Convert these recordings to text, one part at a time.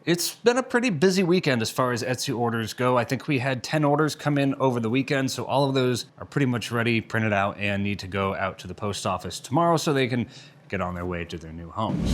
It's been a pretty busy weekend as far as Etsy orders go. I think we had 10 orders come in over the weekend, so all of those are pretty much ready, printed out, and need to go out to the post office tomorrow so they can get on their way to their new homes.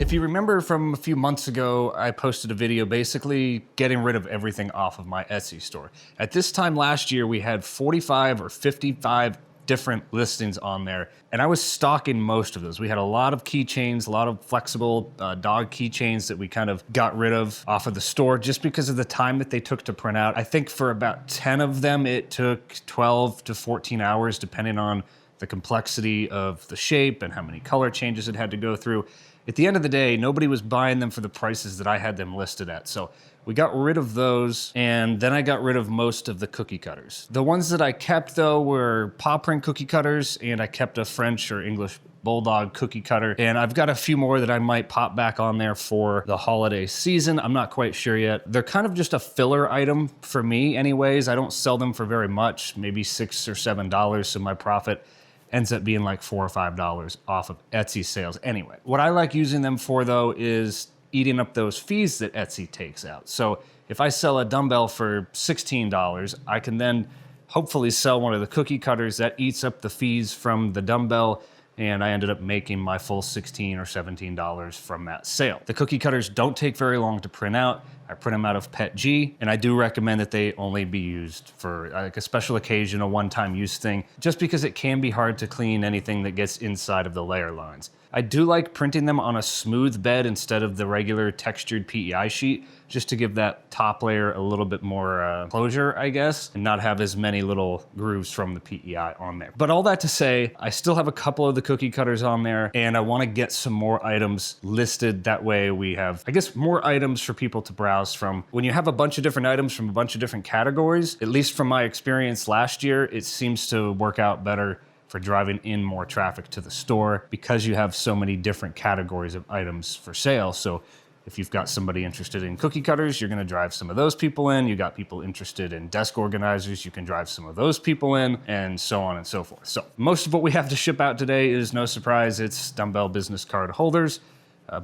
If you remember from a few months ago, I posted a video basically getting rid of everything off of my Etsy store. At this time last year, we had 45 or 55 different listings on there, and I was stocking most of those. We had a lot of keychains, a lot of flexible dog keychains that we kind of got rid of off of the store just because of the time that they took to print out. I think for about 10 of them, it took 12 to 14 hours, depending on the complexity of the shape and how many color changes it had to go through. At the end of the day, nobody was buying them for the prices that I had them listed at. So we got rid of those, and then I got rid of most of the cookie cutters. The ones that I kept, though, were paw print cookie cutters, and I kept a French or English bulldog cookie cutter. And I've got a few more that I might pop back on there for the holiday season. I'm not quite sure yet. They're kind of just a filler item for me anyways. I don't sell them for very much, maybe $6 or $7, so my profit ends up being like $4 or $5 off of Etsy sales anyway. What I like using them for, though, is eating up those fees that Etsy takes out. So if I sell a dumbbell for $16, I can then hopefully sell one of the cookie cutters that eats up the fees from the dumbbell, and I ended up making my full $16 or $17 from that sale. The cookie cutters don't take very long to print out. I print them out of PETG, and I do recommend that they only be used for like a special occasion, a one-time use thing, just because it can be hard to clean anything that gets inside of the layer lines. I do like printing them on a smooth bed instead of the regular textured PEI sheet, just to give that top layer a little bit more closure, I guess, and not have as many little grooves from the PEI on there. But all that to say, I still have a couple of the cookie cutters on there, and I want to get some more items listed. That way we have, I guess, more items for people to browse from. When you have a bunch of different items from a bunch of different categories, at least from my experience last year, it seems to work out better for driving in more traffic to the store because you have so many different categories of items for sale. So if you've got somebody interested in cookie cutters, you're gonna drive some of those people in. You got people interested in desk organizers, you can drive some of those people in, and so on and so forth. So most of what we have to ship out today is, no surprise, it's dumbbell business card holders.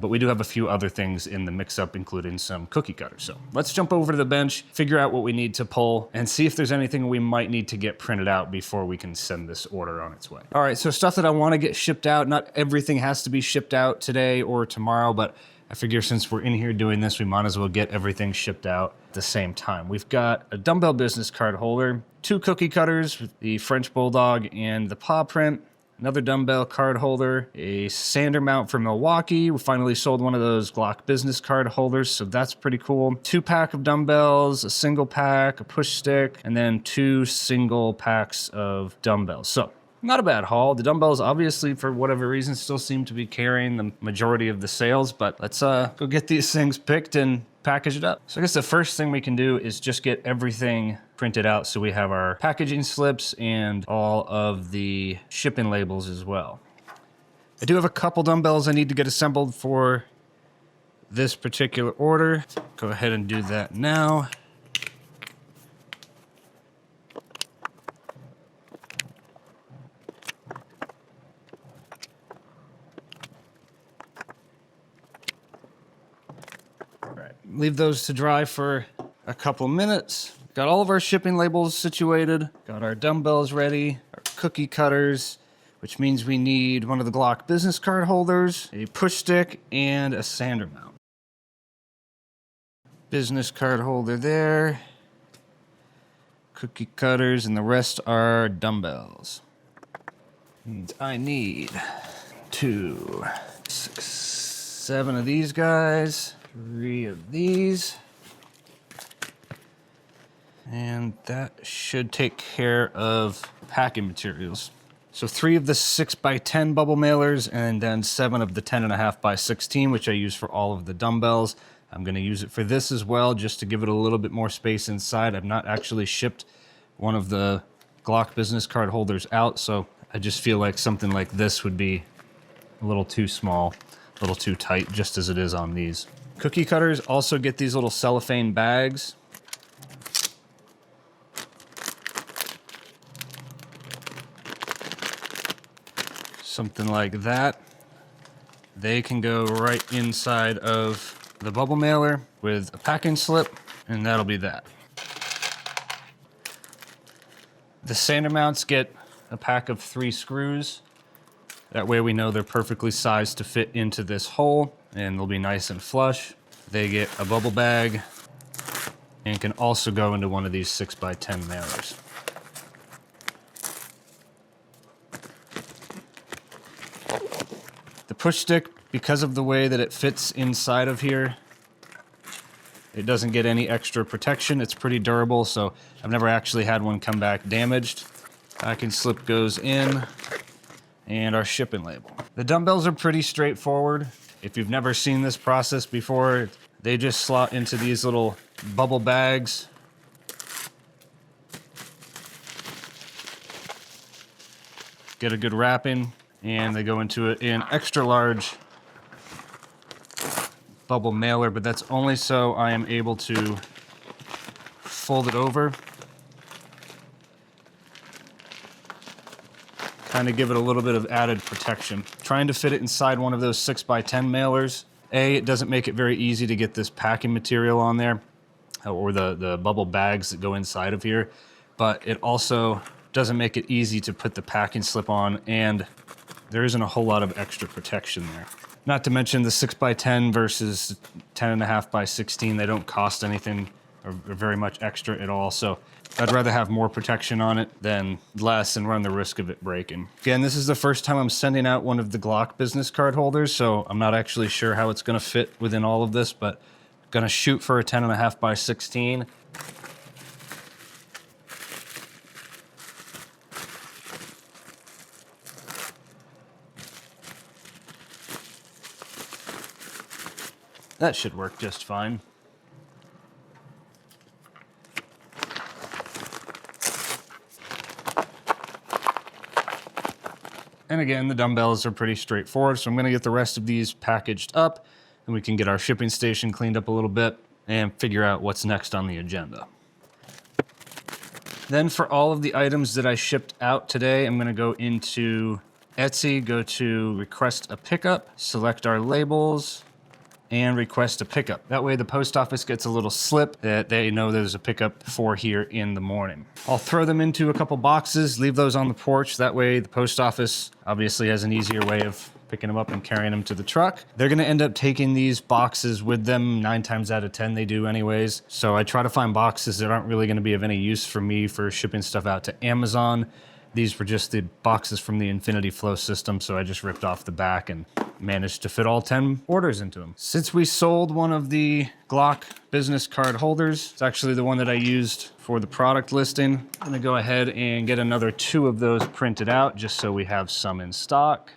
But we do have a few other things in the mix-up, including some cookie cutters. So let's jump over to the bench, figure out what we need to pull, and see if there's anything we might need to get printed out before we can send this order on its way. All right, so stuff that I want to get shipped out. Not everything has to be shipped out today or tomorrow, but I figure since we're in here doing this, we might as well get everything shipped out at the same time. We've got a dumbbell business card holder, 2 cookie cutters, the French Bulldog and the paw print, another dumbbell card holder, a sander mount from Milwaukee. We finally sold one of those Glock business card holders, so that's pretty cool. 2-pack of dumbbells, a single pack, a push stick, and then 2 single packs of dumbbells. So not a bad haul. The dumbbells, obviously, for whatever reason, still seem to be carrying the majority of the sales, but let's go get these things picked and package it up. So I guess the first thing we can do is just get everything printed out so we have our packaging slips and all of the shipping labels as well. I do have a couple dumbbells I need to get assembled for this particular order. Go ahead and do that now. Leave those to dry for a couple minutes. Got all of our shipping labels situated. Got our dumbbells ready, our cookie cutters, which means we need one of the Glock business card holders, a push stick, and a sander mount. Business card holder there. Cookie cutters, and the rest are dumbbells. And I need 2, 6, 7 of these guys. 3 of these, and that should take care of packing materials. So 3 of the 6x10 bubble mailers, and then 7 of the 10.5x16, which I use for all of the dumbbells. I'm going to use it for this as well, just to give it a little bit more space inside. I've not actually shipped one of the Glock business card holders out, so I just feel like something like this would be a little too small, a little too tight, just as it is on these. Cookie cutters also get these little cellophane bags. Something like that. They can go right inside of the bubble mailer with a packing slip, and that'll be that. The sander mounts get a pack of 3 screws. That way we know they're perfectly sized to fit into this hole, and they'll be nice and flush. They get a bubble bag and can also go into one of these 6x10 mailers. The push stick, because of the way that it fits inside of here, it doesn't get any extra protection. It's pretty durable, so I've never actually had one come back damaged. Packing slip goes in, and our shipping label. The dumbbells are pretty straightforward. If you've never seen this process before, they just slot into these little bubble bags. Get a good wrapping, and they go into an extra large bubble mailer, but that's only so I am able to fold it over. Kind of give it a little bit of added protection. Trying to fit it inside one of those 6x10 mailers. It doesn't make it very easy to get this packing material on there, or the bubble bags that go inside of here, but it also doesn't make it easy to put the packing slip on, and there isn't a whole lot of extra protection there. Not to mention the 6x10 versus 10.5x16, they don't cost anything or very much extra at all, so I'd rather have more protection on it than less and run the risk of it breaking. Again, this is the first time I'm sending out one of the Glock business card holders, so I'm not actually sure how it's gonna fit within all of this, but I'm gonna shoot for a 10.5x16. That should work just fine. And again, the dumbbells are pretty straightforward, so I'm gonna get the rest of these packaged up, and we can get our shipping station cleaned up a little bit and figure out what's next on the agenda. Then for all of the items that I shipped out today, I'm gonna go into Etsy, go to request a pickup, select our labels, and request a pickup. That way the post office gets a little slip that they know there's a pickup for here in the morning. I'll throw them into a couple boxes, leave those on the porch. That way the post office obviously has an easier way of picking them up and carrying them to the truck. They're gonna end up taking these boxes with them 9 times out of 10 they do anyways. So I try to find boxes that aren't really gonna be of any use for me for shipping stuff out to Amazon. These were just the boxes from the Infinity Flow system, so I just ripped off the back and managed to fit all 10 orders into them. Since we sold one of the Glock business card holders, it's actually the one that I used for the product listing. I'm gonna go ahead and get another 2 of those printed out just so we have some in stock.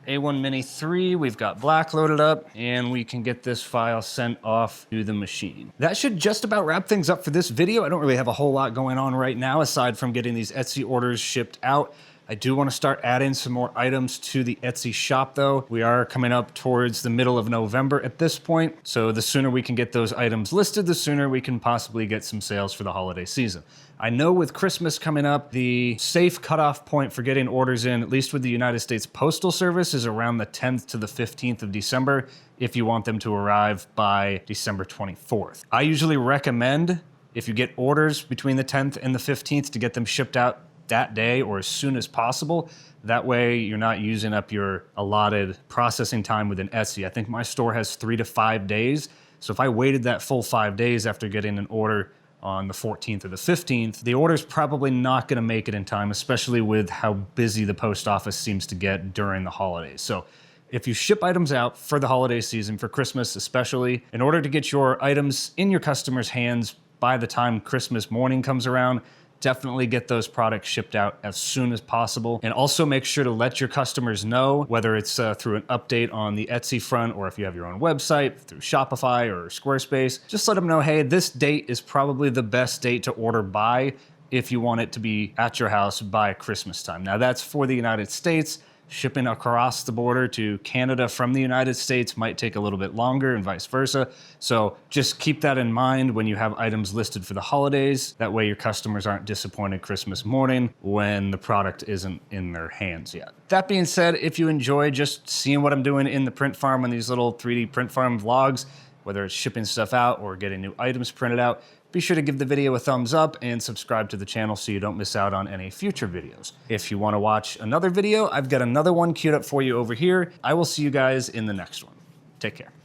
A1 Mini 3, we've got black loaded up, and we can get this file sent off to the machine. That should just about wrap things up for this video. I don't really have a whole lot going on right now aside from getting these Etsy orders shipped out. I do want to start adding some more items to the Etsy shop though. We are coming up towards the middle of November at this point, so the sooner we can get those items listed, the sooner we can possibly get some sales for the holiday season. I know with Christmas coming up, the safe cutoff point for getting orders in, at least with the United States Postal Service, is around the 10th to the 15th of December if you want them to arrive by December 24th. I usually recommend, if you get orders between the 10th and the 15th, to get them shipped out that day or as soon as possible. That way you're not using up your allotted processing time within Etsy. I think my store has 3 to 5 days. So if I waited that full 5 days after getting an order on the 14th or the 15th, the order's probably not gonna make it in time, especially with how busy the post office seems to get during the holidays. So if you ship items out for the holiday season, for Christmas especially, in order to get your items in your customers' hands by the time Christmas morning comes around, definitely get those products shipped out as soon as possible. And also make sure to let your customers know, whether it's through an update on the Etsy front, or if you have your own website through Shopify or Squarespace, just let them know, hey, this date is probably the best date to order by if you want it to be at your house by Christmas time. Now that's for the United States. Shipping across the border to Canada from the United States might take a little bit longer and vice versa. So just keep that in mind when you have items listed for the holidays. That way your customers aren't disappointed Christmas morning when the product isn't in their hands yet. That being said, if you enjoy just seeing what I'm doing in the print farm on these little 3D print farm vlogs, whether it's shipping stuff out or getting new items printed out, be sure to give the video a thumbs up and subscribe to the channel so you don't miss out on any future videos. If you want to watch another video, I've got another one queued up for you over here. I will see you guys in the next one. Take care.